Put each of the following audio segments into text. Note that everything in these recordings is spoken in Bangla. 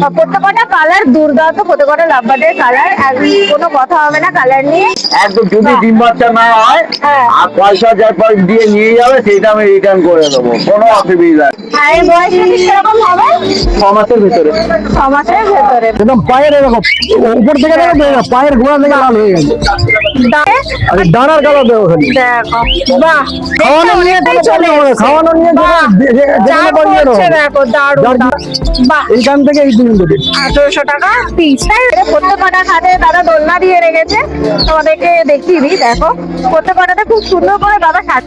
প্রত্যেকটা কালার দুর্দান্ত, প্রত্যেকটা লাভবার্ডের কালার, কোনো কথা হবে না কালার নিয়ে। একদম যদি ডিম বাচ্চা না হয় আর পয়সা যা দিয়ে নিয়ে যাবে সেইটা আমি রিটার্ন করে দেবো, কোনো অসুবিধা নেই। আর এর বয়স কিরকম হবে? 6 মাসের ভিতরে। 6 মাসের ভেতরে। একদম পায়ের এরকম উপর থেকে দেখো পায়ের গোড়া থেকে লাল হয়ে গেছে। আরে ডানার কালার দেখো খালি। দেখো বাহ, খাওয়ানো নিয়ে চলে যাবে, খাওয়ানো নিয়ে যেখানে পারিয়ে দাও। দেখো দারুণ বাহ। এইখান থেকে এই দিন দেবে 1800 টাকা পিস। প্রত্যেকটা খাতে দাদা দোলনা দিয়ে রেখেছে, তোমাদেরকে দেখিয়ে দিই। দেখো প্রত্যেকটাতে খুব সুন্দর করে দাদা সাজ।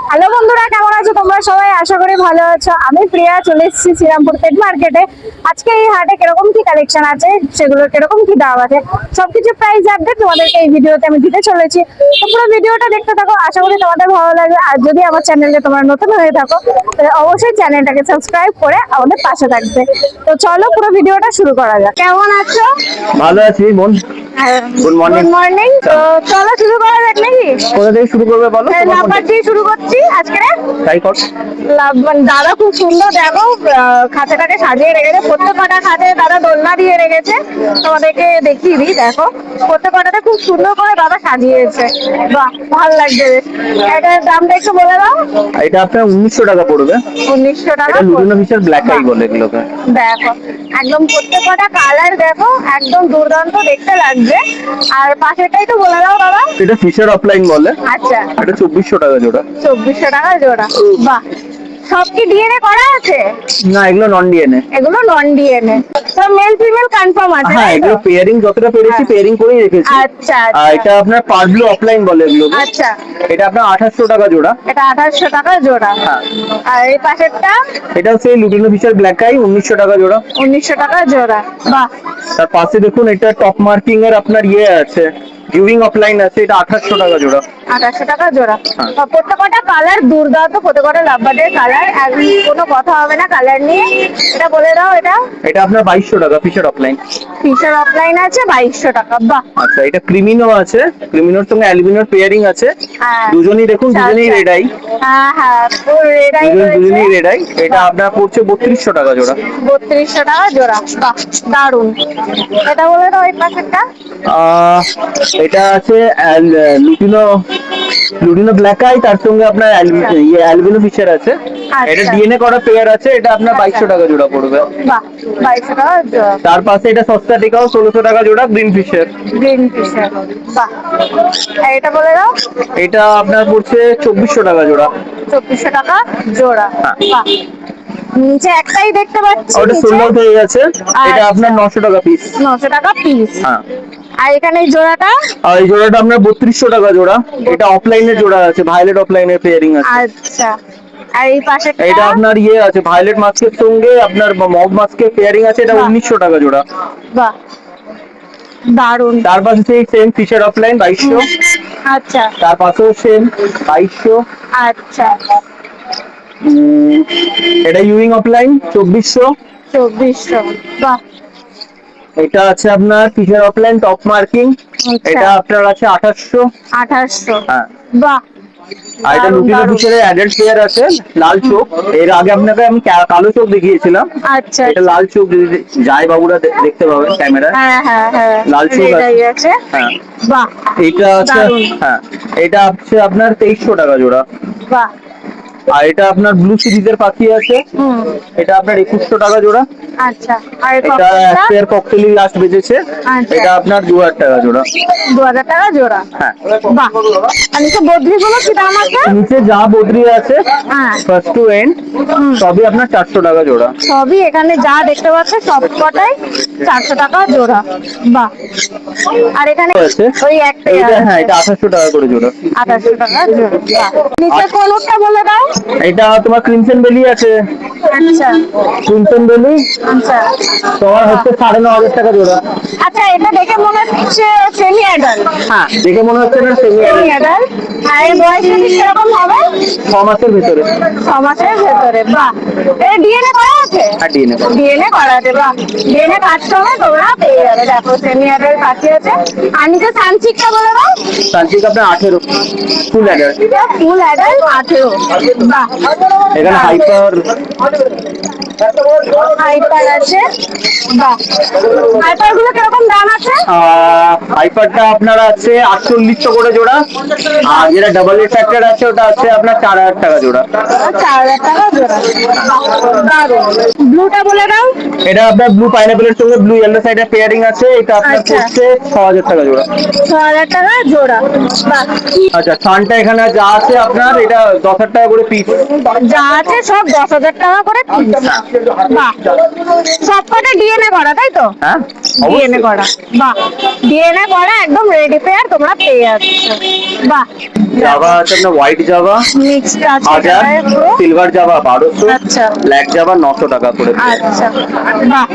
হ্যালো বন্ধুরা, কেমন আছো তোমরা সবাই? আশা করি ভালো আছো। আমি প্রিয়া, চলে এসেছি শ্রীরামপুর পেট মার্কেটে। আজকে এই হাটে কিরকম কি কালেকশন আছে, সেগুলো কিরকম কি দাম আছে, সবকিছু প্রাইস আপডেট তোমাদেরকে এই ভিডিওতে আমি দিতে চলেছি। তো পুরো ভিডিওটা দেখতে থাকো, আশা করি তোমাদের ভালো লাগবে। আর যদি আমার চ্যানেলে তোমরা নতুন হয়ে থাকো তাহলে অবশ্যই চ্যানেলটাকে সাবস্ক্রাইব করে আমাদের পাশে থাকবে। তো চলো পুরো ভিডিওটা শুরু করা যাক। কেমন আছো? ভালো আছি বোন। Good morning. Good morning. তো চলো শুরু করা যাক নাকি? কোথা থেকে শুরু করবে বলো? নাম্বার দিয়ে শুরু করছি আজকে। তাই কর। দাদা খুব সুন্দর, দেখো খাঁচাটাকে সাজিয়ে রেখেছে। প্রত্যেকটা খাতে দাদা দোলনা দিয়ে রেখেছে, তোমাদেরকে দেখিয়ে দিই। দেখো প্রত্যেকটাতে খুব সুন্দর করে দাদা সাজিয়েছে। বাহ, ভালো লাগছে বেশ। এটার দামটা একটু বলে দাও। এটা আপনার 1900 টাকা পড়বে। 1900 টাকা। এটা লুটিনো ফিশের ব্ল্যাক আই বলে এগুলোকে। দেখো একদম প্রত্যেকটা কালার দেখো একদম দুর্দান্ত দেখতে লাগছে। আর পাশেরটাই তো বলে দাও দাদা। এটা ফিশের অফলাইন বলে। আচ্ছা, এটা 2400 টাকা জোড়া। 2400 টাকা জোড়া। বাহ, সব কি ডিএনএ করা আছে? না, এগুলো নন ডিএনএ। এগুলো নন ডিএনএ। তো মেল ফিমেল কনফার্ম আছে? হ্যাঁ, এগুলো পেয়ারিং যতটা পেরেছি পেয়ারিং করেই রেখেছি। আচ্ছা আর এটা আপনার পার্বলো অফলাইন বলে এগুলো। আচ্ছা, এটা আপনার 2800 টাকা জোড়া। এটা 2800 টাকা জোড়া। হ্যাঁ। আর এই পাশেরটা? এটা সেই লুটিনো ফিশের ব্ল্যাক আই, 1900 টাকা জোড়া। 1900 টাকা জোড়া। বাহ। তার পাশে দেখুন এটা টপ মার্কিং এর আপনার আছে, ভিউইং অফলাইন আছে, এটা 2800 টাকা জোড়া। 2800 টাকা জোড়া। হ্যাঁ। প্রত্যেকটা কালার দুর্দান্ত, প্রত্যেকটা লাভবার্ডের কালার, কোনো কথা হবে না কালার নিয়ে। এটা বলে দাও। এটা এটা আপনার 2200 টাকা ফিশের অফলাইন। ফিশার অফলাইন আছে 2200 টাকা। বাহ। আচ্ছা, এটা ক্রিমিনো আছে, ক্রিমিনোর সঙ্গে অ্যালবিনোর পেয়ারিং আছে। হ্যাঁ। দুজনেই দেখুন, দুজনেই রেড আই। হ্যাঁ হ্যাঁ, পুরো রেড আই দুজনেই রেড আই। এটা আপনার পড়ছে 3200 টাকা জোড়া। 3200 টাকা জোড়া। বাহ, দারুন। এটা বলে দাও এই পাশেরটা। এটা আছে লুটিনো লুটিনো ব্ল্যাক আই, তার সঙ্গে আপনার অ্যালবিনো ফিশার আছে। এটা ডিএনএ করা পেয়ার আছে, এটা আপনার 2200 টাকা জোড়া পড়বে। বাহ, 2200 টাকা জোড়া। তার পাশে এটা সস্তা টিকাও 1600 টাকা জোড়া, গ্রিন ফিশের। Green fisher. বাহ। আর এটা বলে দাও। এটা আপনার পড়ছে 2400 টাকা জোড়া। 2400 টাকা জোড়া। বাহ। নিচে একটাই দেখতে পাচ্ছি, ওটা সোল্ড আউট হয়ে গেছে। এটা আপনার 900 টাকা পিস। 900 টাকা পিস। হ্যাঁ। আর এখানে এই জোড়াটা? আর এই জোড়াটা আপনার 3200 টাকা জোড়া। এটা অফলাইনে জোড়া আছে, ভায়োলেট অফলাইনের পেয়ারিং আছে। আচ্ছা। আর এই পাশেরটা? এটা আপনার আছে, ভায়োলেট মাস্কের সঙ্গে আপনার মগ মাস্কের পেয়ারিং আছে, এটা 1900 টাকা জোড়া। বাহ, দারুন। তার পাশে সেই সেম ফিশার অফলাইন 2200। আচ্ছা। তার পাশেও সেম 2200। আচ্ছা। এটা ইউইং অফলাইন 2400। 2400। বাহ। এটা আছে আপনার ফিশার অফলাইন টপ মার্কিং, এটা আপনার আছে 2800। 2800। হ্যাঁ। বাহ। আর এটা লুটিনো ফিশারের অ্যাডাল্ট পেয়ার আছে, লাল চোখ। এর আগে আপনাকে আমি কালো চোখ দেখিয়েছিলাম। আচ্ছা। এটা লাল চোখ, যদি যায় বাবুরা দেখতে পাবেন ক্যামেরায়। হ্যাঁ হ্যাঁ হ্যাঁ, লাল চোখ আছে। হ্যাঁ। বাহ। এটা আছে। হ্যাঁ, এটা হচ্ছে আপনার 2300 টাকা জোড়া। বাহ। আর এটা আপনার ব্লু সিরিজের পাখি আছে, এটা আপনার 2100 টাকা জোড়া। আচ্ছা। আর এটা এক পেয়ার ককটেলই লাস্ট বেজেছে, এটা আপনার 2000 টাকা জোড়া। 2000 টাকা জোড়া। হ্যাঁ। বাহ। আর নিচে বদ্রিগুলো কি দাম আছে? নিচে যা বদ্রি আছে ফার্স্ট টু এন্ড সবই আপনার 400 টাকা জোড়া। সবই এখানে যা দেখতে পাচ্ছেন সব কটাই 400 টাকা জোড়া। বাহ। আর এখানে আছে ওই একটা, হ্যাঁ, এটা 2800 টাকা করে জোড়া। 2800 টাকা জোড়া। নিচে কোনটা বলে দাও। এটা তোমার ক্রিমসন বেলি আছে। আচ্ছা। ক্রিমসন বেলি আচ্ছা। তোমার হচ্ছে 9500 টাকা জোড়া। আচ্ছা, এটা দেখে মনে হচ্ছে সেমি অ্যাডাল্ট। হ্যাঁ, দেখে মনে হচ্ছে না সেমি অ্যাডাল্ট। আর এর বয়স কিরকম হবে? 6 মাসের ভিতরে। 6 মাসের ভেতরে। বাহ। এর ডিএনএ করা আছে? হ্যাঁ, ডিএনএ ডিএনএ করা আছে। বাহ, ডিএনএ কাজ করবে তোমরা পেয়ে যাবে। দেখো সেমি অ্যাডাল্ট পাখি আছে। আর নিচে সানচিকটা বলে দাও। সানচিক আপনার 18 ফুল অ্যাডাল্ট। Full adult 18। বাহ। এখানে হাইপার হাইপার আছে, বাহ। হাইপার গুলো কিরকম দাম আছে? হাইপারটা আপনার আছে 4800 করে জোড়া, আর যেটা ডাবল রিফ্র্যাক্টর আছে ওটা আছে আপনার 4000 টাকা জোড়া। 4000 টাকা জোড়া, ব্লুটা বলে দাও। এটা আপনার ব্লু পাইনাপেলের সঙ্গে ব্লু ইয়েলো সাইডে পেয়ারিং আছে, এটা আপনার আচ্ছা। পড়ছে 6000 টাকা জোড়া। 6000 টাকা জোড়া, বাহ। আচ্ছা, সানটা এখানে যা আছে আপনার এটা 10,000 টাকা করে পিস। যা আছে সব 10,000 টাকা করে piece। বাহ, সব কটা ডিএনএ করা তাই তো? হ্যাঁ, ডিএনএ অবশ্যই। করা, বাহ। ডিএনএ করা একদম রেডি পেয়ার তোমরা পেয়ে যাচ্ছ, বাহ। জাভা আছে আপনার হোয়াইট জাভা মিক্সড আছে 1000, এখানে পুরো। সিলভার জাভা 1200, আচ্ছা। ব্ল্যাক জাভা 900 টাকা করে। আচ্ছা, বাহ।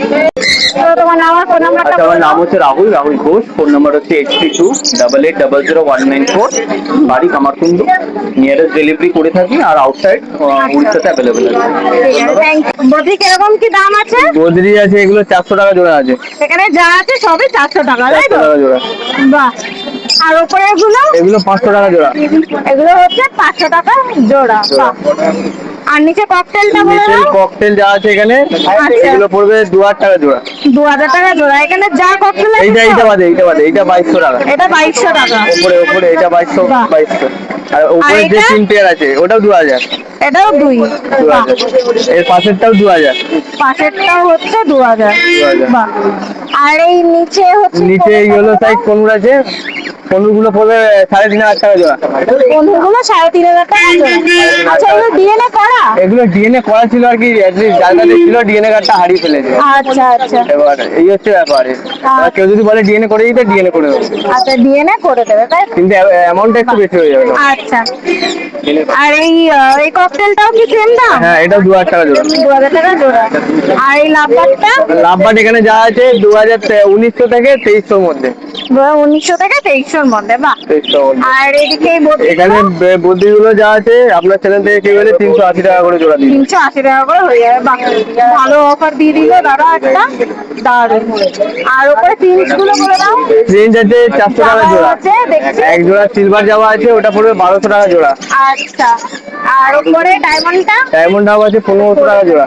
তো তোমার নাম আর ফোন নাম্বারটা আচ্ছা, আমার নাম হচ্ছে রাহুল ঘোষ, ফোন নাম্বার হচ্ছে 8288000194, বাড়ি কামারকুন্ডু, নিয়ারেস্ট ডেলিভারি করে থাকি, আর আউটসাইড উড়িষ্যাতে অ্যাভেলেবেল আছে। বদ্রি কিরকম কি দাম আছে? গোদরি আছে, এগুলো 400 টাকা জোড়া আছে। এখানে যা আছে সবই 400 টাকা তাই 400 তো? টাকা জোড়া। বাহ। আর উপরে এগুলো? এগুলো 500 টাকা জোড়া। এগুলো হচ্ছে 500 টাকা জোড়া, বাহ। আর নিচে ককটেলটা বলে নিচের দাও। ককটেল যা আছে এখানে, আচ্ছা। এগুলো পড়বে 2000 টাকা জোড়া। 2000 টাকা জোড়া, এখানে যা ককটেল আছে এইটা বাদে এইটা 2200 টাকা। এটা 2200 টাকা, উপরে এটা 2200। বাহ। 2200। আর উপরে যে এটা? 3 পেয়ার আছে ওটাও 2000। এটাও 2, বাহ। 2000। এর পাশেরটাও 2000। পাশেরটাও হচ্ছে 2000, বাহ। আর এই নিচে হচ্ছে নিচে ইয়েলো সাইড কোনুর আছে, কোনুরগুলো পড়বে 3500 টাকা জোড়া। বন্ধুগুলো 3500 টাকা জোড়া। আচ্ছা, এগুলো ডিএনএ করা? এগুলো ডিএনএ করা ছিল আর কি, যার কাছে ছিল ডিএনএ কার্ডটা হারিয়ে ফেলেছে। আচ্ছা আচ্ছা, এবার এই হচ্ছে ব্যাপার। এবার কেউ যদি বলে ডিএনএ করে দিতে, ডিএনএ করে দেবো, আচ্ছা ডিএনএ করে দেবে তাই তো? কিন্তু অ্যামাউন্টটা একটু বেশি হয়ে যাবে। আচ্ছা। আর এই ককটেলটাও কি সেম দাম? হ্যাঁ, এটাও 2000 টাকা জোড়া। 2000 টাকা জোড়া। আর এই লাভবারটা? লাভবাট এখানে যা আছে 1900 থেকে 2300 মধ্যে। 1900 থেকে 2300 মধ্যে, বাহ। 2300 মধ্যে। আর এদিকে এই এখানে বুদ্ধিগুলো যা আছে আপনার চ্যানেল থেকে কেউ এলে 380 টাকা করে জোড়া দিন। 380 টাকা করে হয়ে যাবে, বাহ। ভালো অফার দিয়ে দিল দাদা একটা, দারুণ। আর উপরে ফিনিশ গুলো বলে দাও। রেঞ্জ আছে 400 টাকা জোড়া। আছে দেখছি। এক জোড়া সিলভার জামা আছে, ওটা পড়বে 1200 টাকা জোড়া। আচ্ছা। আর উপরে ডায়মন্ডটা? ডায়মন্ড হাব আছে 1500 টাকা জোড়া।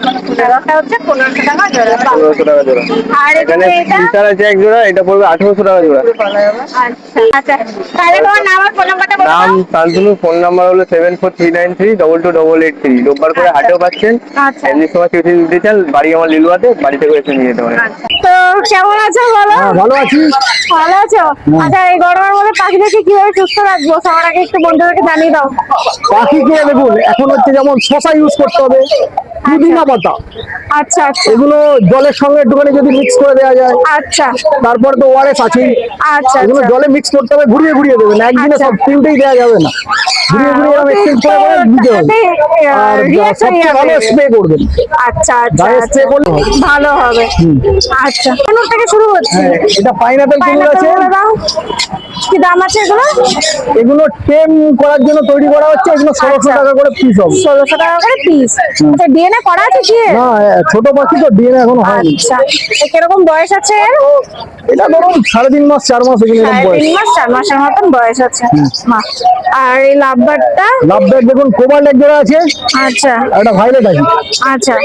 এটা হচ্ছে 1500 টাকা জোড়া, বাহ। 1500 টাকা জোড়া। আর এখানে এদিকে এটা? ফিচার আছে এক জোড়া, এটা পড়বে 1800 টাকা জোড়া। আচ্ছা আচ্ছা, তাহলে তোমার নাম আর ফোন নাম্বারটা বলো নাম দাও। শান্তনু, ফোন নাম্বার হলো 7439322883। রোববার করে হাটেও পাচ্ছেন। আচ্ছা। এমনি সময় কিছু দিতে চান, বাড়ি আমার লিলুয়াতে, বাড়ি থেকে এসে নিয়ে যেতে পারেন। তো কেমন আছো বলো? হ্যাঁ, ভালো আছি। ভালো আছো? আচ্ছা, এই গরমের মধ্যে পাখিদেরকে কিভাবে সুস্থ রাখবো সবার আগে একটু বন্ধুদেরকে জানিয়ে দাও। পাখিকে দেখুন, এখন হচ্ছে যেমন শশা ইউজ করতে হবে, পুদিনা পাতা, আচ্ছা আচ্ছা এগুলো জলের সঙ্গে একটুখানি যদি মিক্স করে দেওয়া যায়। আচ্ছা তারপরে তো ওআরএস আছেই, আচ্ছা এগুলো আচ্ছা। জলে মিক্স করতে হবে, ঘুরিয়ে ঘুরিয়ে দেবেন, একদিনে আচ্ছা। সব তিনটেই দেওয়া যাবে না, ঘুরিয়ে ঘুরিয়ে এক্সচেঞ্জ করে করে দিতে হবে। আর সবচেয়ে ভালো স্প্রে করবেন, আচ্ছা আচ্ছা গায়ে আচ্ছা, স্প্রে করলে ভালো হবে। আচ্ছা, কোন থেকে শুরু হচ্ছে? হ্যাঁ, এটা পাইনাপেল কুকুর আছে। বলে দাও, কি দাম আছে এগুলো? এগুলো টেম করার জন্য তৈরি করা হচ্ছে, এগুলো 1600 টাকা করে পিস হবে। 1600 টাকা করে পিস। আচ্ছা, ডিএনএ করা আছে কি? না, ছোট পাখি তো ডিএনএ এখনো হয়নি। আচ্ছা, তো কিরকম বয়স আছে এর? এটা ধরুন 3.5 মাস 4 মাস এগুলো এরকম বয়স। 3 মাস 4 মাসের মতন বয়স আছে। বাহ। আর এই লাভবারটা? লাভবার্ড দেখুন, কোবাল্ট এক জোড়া আছে, আচ্ছা আর একটা ভাইলেট আছে। আচ্ছা,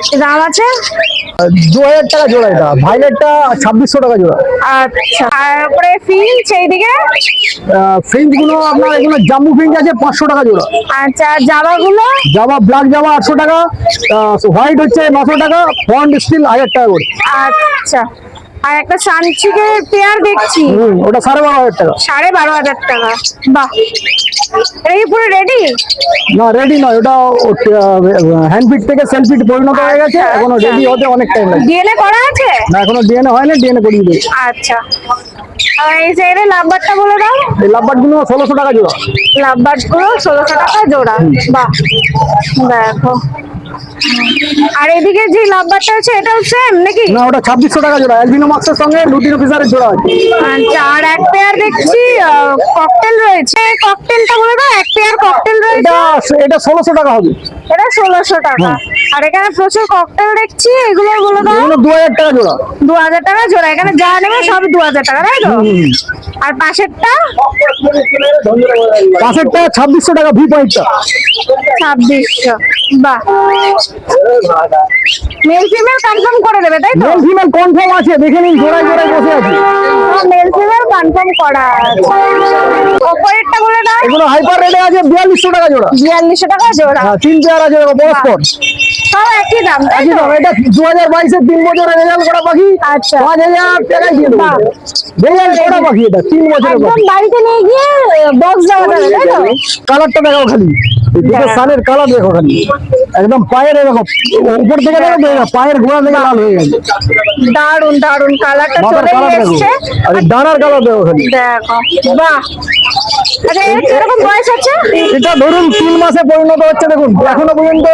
কি দাম আছে? 2000 টাকা জোড়া। এটা ভাইলেটটা 2600 টাকা জোড়া। আচ্ছা, আর উপরে ফিঞ্চ এইদিকে? ফ্রিঞ্জ গুলো আপনার, এগুলো জাম্বু ফ্রিঞ্জ আছে 500 টাকা জোড়া। আচ্ছা, জামা গুলো? জামা ব্ল্যাক জামা 800 টাকা, হোয়াইট হচ্ছে 900 টাকা, ফন্ট স্টিল 1000 টাকা করে। আচ্ছা, আর একটা সানচিকের পেয়ার দেখছি, ওটা 12,500 টাকা। 12,500 টাকা, বাহ। এই পুরো রেডি? না, রেডি নয়, ওটা হ্যান্ড ফিট থেকে সেলফ ফিট পরিণত হয়ে গেছে, আচ্ছা, এখনো রেডি হতে অনেক টাইম লাগবে। ডিএনএ করা আছে? না, এখনো ডিএনএ হয়নি, ডিএনএ করিয়ে দেবে। আচ্ছা, আর এই সাইডে লাভবারটা বলে দাও। এই লাভবার্ড গুলো 1600 টাকা জোড়া। লাভবার্ড গুলো 1600 টাকা জোড়া, বাহ। দেখো, আর এদিকে যে লাভবারটা আছে এটাও সেম নাকি? না, ওটা 2600 টাকা জোড়া, অ্যালবিনো মাক্সের সঙ্গে লুটিনো ফিশারের জোড়া আছে। আচ্ছা, আর এক পেয়ার দেখছি ককটেল রয়েছে, ককটেলটা বলে দাও। এক পেয়ার ককটেল রয়েছে, এটা 1600 টাকা হবে। এটা 1600 টাকা। আর এখানে প্রচুর ককটেল দেখছি, এগুলো বলে দাও। এগুলো 2000 টাকা জোড়া। 2000 টাকা জোড়া, এখানে যা নেবে সব 2000 টাকা তাই তো? আর পাশেরটা পাশেরটা 2600 টাকা ভি পয়েন্টটা। 2600। বাহ, মেল ফিমেল কনফার্ম করে দেবে তাই তো? মেল ফিমেল কনফার্ম আছে, দেখে নিন জোড়ায় জোড়ায় বসে আছে। মেল ফিমেল কনফার্ম করা আছে। ওপরেরটা বলে দাও। এগুলো হাইপার রেটে আছে 4200 টাকা জোড়া। 4200 টাকা জোড়া। হ্যাঁ, 3 পেয়ার আছে দেখো পরস্পর। সব একই দাম তাই একই তো? দাম। এটা 2022 এর 3 বছরের রেজাল্ট করা পাখি। আচ্ছা। 5000 টাকায় দিয়ে দেবো। বাহ। রেজাল্ট করা পাখি, এটা 3 বছরের একদম পাখি। বাড়িতে নিয়ে গিয়ে বক্স দেওয়া যাবে তাই তো? কালারটা দেখো খালি, এই দুটো সানের কালার দেখো খালি, একদম পায়ের দেখো, উপর থেকে দেখো পায়ের গোড়া থেকে লাল হয়ে গেছে। দারুন দারুন, কালারটা মাথার চলে কালার দেখো, এসছে। আর এই ডানার কালার দেখো খালি। দেখো, বাহ। আচ্ছা, এর কিরকম বয়স আছে? এটা ধরুন 3 মাসে পরিণত হচ্ছে, দেখুন এখনো পর্যন্ত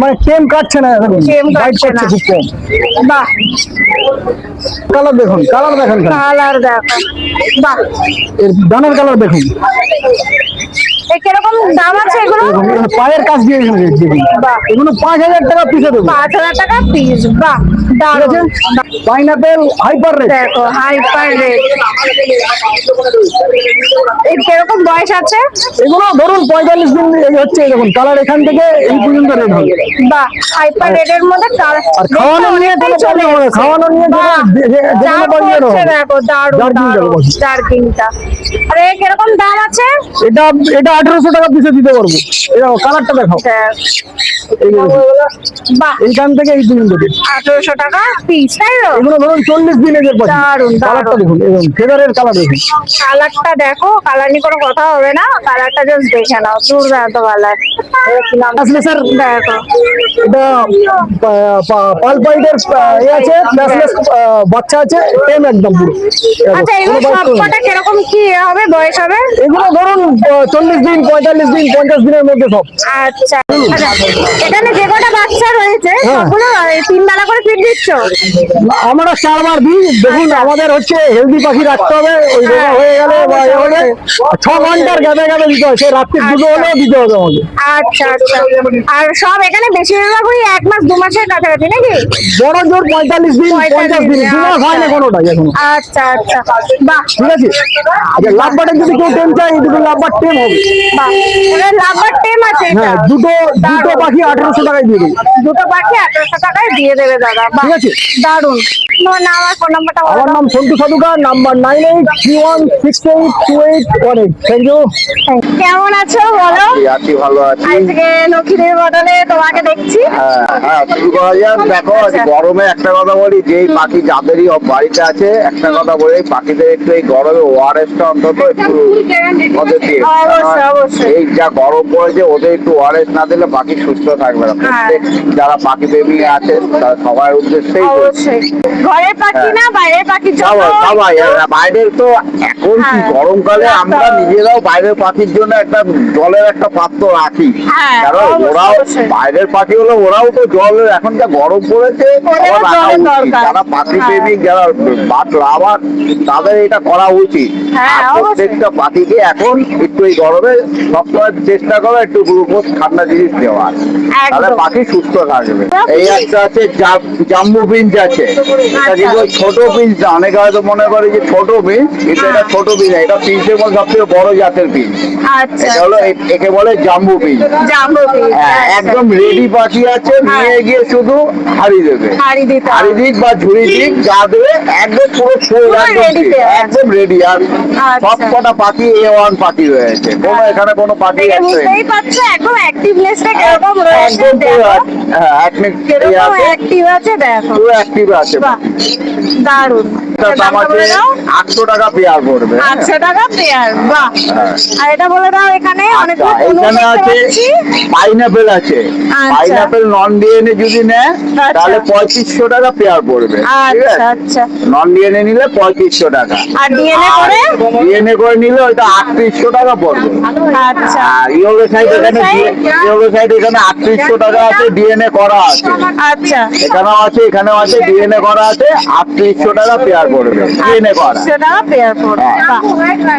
মানে টেম কাটছে না, দেখুন টেম বাইট কাটছে করছে না। খুব কম। বাহ, কালার দেখুন, কালার দেখেন খালি, কালার দেখো, বাহ। এর ডানার কালার দেখুন। এর কিরকম দাম আছে এগুলো? দেখুন, এখানে পায়ের কাজ দিয়ে এখানে দেখুন। বাহ। এগুলো 5000 টাকা পিসে দেবো। 5000 টাকা পিস। বাহ, ঠিক দারুন। আছে, পাইনাপেল হাইপার রেট। দেখো, হাইপার রেড। এর কিরকম বয়স আছে? এগুলো ধরুন 45 দিন এই হচ্ছে, দেখুন কালার এখান থেকে এই পর্যন্ত রেড হবে। বাহ, হাইপার রেডের মধ্যে আর খাওয়ানো নিয়ে কোনো চলে প্রবলেম হবে না, খাওয়ানো নিয়ে যা করছে দেখো, দারুন জার্কিং দারুন দেখো। জার্কিংটা। আর এর কিরকম দাম আছে? এটা 1800 টাকা পিসে দিতে পারবো। এটা কালারটা দেখো, এই যে দেখুন, বাহ, এইখান থেকে এই পর্যন্ত রেড। 1800 টাকা পিস তাই তো? এগুলো ধরুন 40 দিনের পাখি। দারুন, কালারটা দারুন। দেখুন, এবং ফেদারের কালার দেখুন। কালারটা দেখো, কালার নিয়ে কোনো কথা হবে না, কালারটা জাস্ট দেখে নাও, দুর্দান্ত কালার। আসলে স্যার দেখো, এটা পাল পয়েন্টের এ আছে, ব্যাসলেস বাচ্চা আছে, টেম একদম পুরো। আচ্ছা, এগুলো কোনো সব বয়স কটা কিরকম কি হবে, বয়স হবে? এগুলো ধরুন 40 দিন, 45 দিন, 50 দিনের মধ্যে সব। আচ্ছা, আচ্ছা, এখানে যে কটা বাচ্চা রয়েছে হ্যাঁ। সবগুলো 3 বেলা করে ফিড দিচ্ছ? আমরা 4 বার দিই। দেখুন আচ্ছা। আমাদের হচ্ছে হেলদি পাখি রাখতে হবে, ওই রোগা হ্যাঁ। হয়ে গেলে বা এ হলে 6 ঘন্টার গ্যাপে গ্যাপে দিতে হয়, সে রাত্রির দুটো আচ্ছা। হলেও দিতে হবে আমাকে। আচ্ছা আচ্ছা। আর সব এখানে বেশিরভাগই 1 মাস 2 মাসের কাছাকাছি নাকি? বড় জোর 45 দিন, 50 দিন, 2 মাস হয় না কোনোটাই এখনো। আচ্ছা আচ্ছা, বাহ ঠিক আছে। আচ্ছা, লাভবাটের যদি কেউ টেম চাই, এই দুটো লাভবার টেম হবে। বাহ। এবার লাভবার টেম আছে এটা? হ্যাঁ, দুটো পাখি 1800 টাকায় দিয়ে দেবে। দুটো পাখি 1800 টাকায় দিয়ে দেবে দাদা। বাহ, ঠিক আছে। দারুন। তোমার নাম আর ফোন নাম্বারটা বলো আমার দাও। নাম Santu Sadhuka, number 9831682818। Thank you. কেমন আছো বলো? আছি, ভালো আছি। আজকে লক্ষ্মীদের বদলে তোমাকে দেখছি। হ্যাঁ হ্যাঁ, শুরু করা যাক। দেখো, আজ গরমে একটা কথা বলি, যেই পাখি যাদেরই বাড়িতে আছে, একটা কথা বলি, এই পাখিদের একটু এই গরমে ওআরএসটা অন্তত একটু ওদের দিয়ে। অবশ্যই, অবশ্যই। এই যা গরম পড়েছে, ওদের একটু ওআরএস না দিলে পাখি সুস্থ থাকবে না। প্রত্যেক যারা পাখি প্রেমী আছে তারা সবার উদ্দেশ্যেই বলছি। অবশ্যই, ঘরের পাখি না বাইরের পাখির জন্য। সবাই বাইরের তো এখন কি হ্যাঁ। গরমকালে আমরা নিজেরাও বাইরের পাখির জন্য একটা জলের একটা পাত্র রাখি। হ্যাঁ, কারণ অবশ্যই, ওরাও অবশ্যই। বাইরের পাখি হলো, ওরাও তো জলের, এখন যা গরম পড়েছে ওদেরও সবার রাখা জলের উচিত। দরকার। যারা পাখি হ্যাঁ। প্রেমিক, যারা বাট লাভার, তাদের এটা করা উচিত। হ্যাঁ, আর অবশ্যই। প্রত্যেকটা পাখিকে এখন একটু এই গরমে সবসময় চেষ্টা করো একটু গ্লুকোজ ঠান্ডা জিনিস দেওয়ার, তাহলে পাখি সুস্থ থাকবে। এই একটা আছে জাম্বু পিঞ্চ আছে, এটা কিন্তু ওই ছোট পিঞ্চ না, অনেকে হয়তো মনে করে যে ছোট পিঞ্চ, কিন্তু এটা ছোট পিঞ্চ না, এটা পিঞ্চের মধ্যে সবথেকে বড় জাতের পিঞ্চ। আচ্ছা, এটা হলো একে বলে জাম্বু পিঞ্চ। Jumbo piece. হ্যাঁ, একদম রেডি পাখি আছে, নিয়ে গিয়ে শুধু হাড়ি দেবে, হাড়ি দিতে হবে। হাড়ি দিক বা ঝুড়ি দিক যা দেবে, একদম পুরো ফুল, একদম ready fit, তে আছে। একদম রেডি। আর আচ্ছা। সব কটা পাখি A1 পাখি রয়েছে, কোনো এখানে কোনো পাখি দেখে একটাই নেই। বুঝতেই পারছো একদম অ্যাক্টিভনেসটা কিরকম রয়েছে। একদম পুরো দেখো হ্যাঁ, একদম কিরকম অ্যাক্টিভ আছে, দেখো। পুরো অ্যাক্টিভ আছে। বাহ, দারুন। এটার দাম আছে 800 টাকা পেয়ার পড়বে। 800 টাকা পেয়ার। বাহ। হ্যাঁ। আর এটা বলে দাও, এখানে অনেকগুলো আচ্ছা, কুনুর এখানে দেখতে আছে পাচ্ছি। পাইনাপেল আছে। আচ্ছা। পাইনাপেল নন ডিএনএ যদি নেয় তাহলে 3500 টাকা পেয়ার পড়বে। ঠিক আচ্ছা আছে, আচ্ছা। নন ডিএনএ নিলে 3500 টাকা। আর ডিএনএ করে? ডিএনএ করে নিলে ওইটা 3800 টাকা পড়বে। আচ্ছা আর ইয়েলো সাইড এখানে side? ইয়েলো সাইড এখানে 3800 টাকা আছে, ডিএনএ করা আছে। আচ্ছা এখানেও আছে, এখানেও আছে, ডিএনএ করা আছে, 3800 টাকা পেয়ার পড়বে, ডিএনএ করা। 800 টাকা পেয়ার পড়বে। হ্যাঁ। বাহ।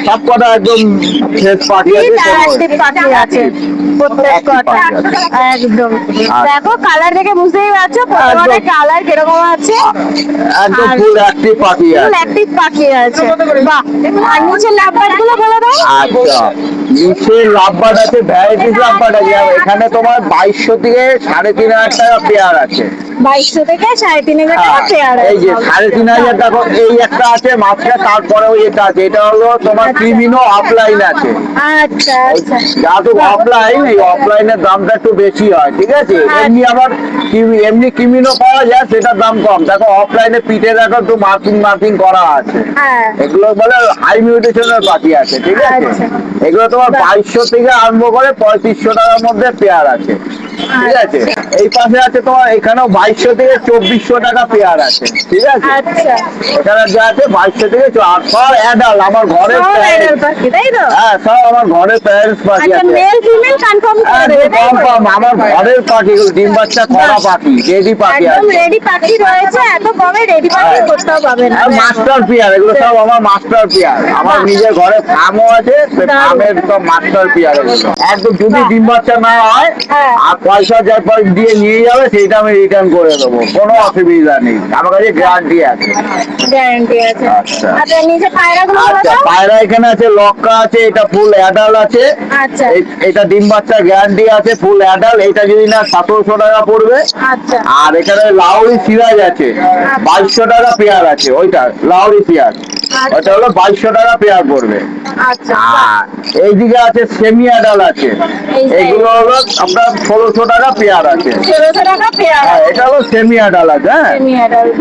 সব কটা একদম ফ্রেশ পাখি আছে, Sweet আর কোনো- active পাখি আছে প্রত্যেক Active কটা। পাখি আছে। একদম আর- দেখো কালার দেখে বুঝতেই পারছো প্রত্যেকটা একদম। কালার কিরকম আছে। একদম আর- ফুল অ্যাক্টিভ পাখি ফুল আছে। অ্যাক্টিভ পাখি আছে। বাহ। আর নিচের লাভবার গুলো বলে দাও। আচ্ছা, নিচে লাভবার্ড আছে, ভ্যারাইটিস লাভবার্ড আছে। আর এখানে তোমার 2200 থেকে 3500 টাকা পেয়ার আছে। 2200 থেকে 3500 টাকা হ্যাঁ, পেয়ার এই যে আছে। 3500 দেখো, এই একটা আছে মাঝখানে, তারপরে ওই এটা আছে। এটা হলো তোমার ক্রিমিনো অফলাইন আছে। আচ্ছা আচ্ছা যেহেতু অফলাইন, এই অফলাইনের দামটা একটু বেশি হয়, ঠিক আছে। এমনি আবার এমনি কিমিনো পাওয়া যায়, সেটার দাম কম। দেখো অফলাইনে পিঠে দেখো একটু মার্কিং করা আছে। হ্যাঁ এগুলো বলে হাই মিউটেশনের পাখি আছে, ঠিক আছে। আচ্ছা। এগুলো তোমার 2200 থেকে আরম্ভ করে 3500 টাকার মধ্যে পেয়ার আছে, ঠিক আছে। এই পাশে আছে তোমার, এখানেও 2200 থেকে 2400 টাকা পেয়ার আছে, ঠিক আছে। আচ্ছা এখানে যা আছে 2200 থেকে আর সব অ্যাডাল্ট, আমার ঘরের সব parents। এডাল পাখি তাই তো। হ্যাঁ, সব আমার ঘরের প্যারেন্টস পাখি আচ্ছা আছে। মেল ফিমেল কনফার্ম করে দেবে তাই তো? কনফার্ম আমার ঘরের পাখি, ডিম বাচ্চা করা পাখি, রেডি পাখি একদম আছে। রেডি পাখি রয়েছে, এত কমে রেডি পাখি হ্যাঁ। কোথাও পাবেন না। মাস্টার পিয়ার, এগুলো সব আমার মাস্টার পিয়ার। আমার নিজের ঘরে ফার্মও আছে, সেই ফার্মের সব মাস্টার পিয়ার এগুলো। একদম যদি ডিম বাচ্চা না হয় হ্যাঁ। আর পয়সা যা দিয়ে নিয়ে যাবে, সেইটা আমি রিটার্ন করে দেবো, কোনো অসুবিধা নেই। আমার কাছে গ্যারান্টি আছে। গ্যারান্টি আছে। আচ্ছা। আচ্ছা নিচে পায়রা গুলো বলে আচ্ছা, দাও। পায়রা এখানে আছে, লক্কা আছে, এটা ফুল অ্যাডাল্ট আছে। আচ্ছা এটা ডিম বাচ্চা গ্যারান্টি আছে, ফুল অ্যাডাল্ট। এটা যদি না 1700 টাকা পড়বে। আচ্ছা আর এখানে লাউরি সিরাজ আছে, 2200 টাকা পেয়ার আছে। ওইটা লাউরি পেয়ার, ওটা হলো 2200 টাকা পেয়ার পড়বে। আচ্ছা আর এইদিকে আছে সেমি অ্যাডাল্ট আছে, এই যে- এগুলো হলো আপনার 1600 টাকা পেয়ার আছে। 1300 টাকা পেয়ার হ্যাঁ, এটা হলো সেমি অ্যাডাল্ট আছে। হ্যাঁ, সেমি অ্যাডাল্ট।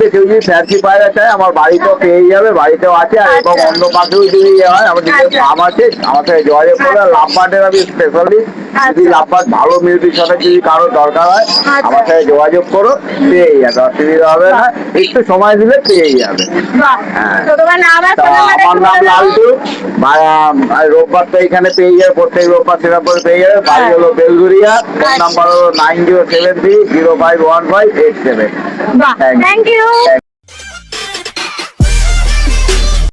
কেউ যদি ফ্যান্সি পায়রা চায়, আমার বাড়িতেও পেয়ে যাবে, বাড়িতেও আছে। আর এবং আচ্ছা। অন্য পাখিও যদি হয়, আমার নিজের আচ্ছা। ফার্ম আছে, আমার সাথে যোগাযোগ করে। লাভবার্ডের আমি স্পেশালিস্ট, যদি আচ্ছা। লাভবার্ড ভালো মিউটিশনের যদি কারো দরকার হয়, আমার সাথে যোগাযোগ করো, পেয়ে যাবে, অসুবিধা হবে না। একটু সময় দিলে পেয়ে যাবে। বাহ। তো তোমার নাম আর তা ফোন নাম্বার আমার একটু নাম বলে দাও। লালটু। আর রোববার তো এখানে পেয়ে যাবে, প্রত্যেক রোববার সেরকম করে পেয়ে যাবে। বাড়ি হ্যাঁ। হলো বেলগুড়িয়া, ফোন আচ্ছা। নাম্বার হলো 9073051587। বাহ Thank you. Thank you.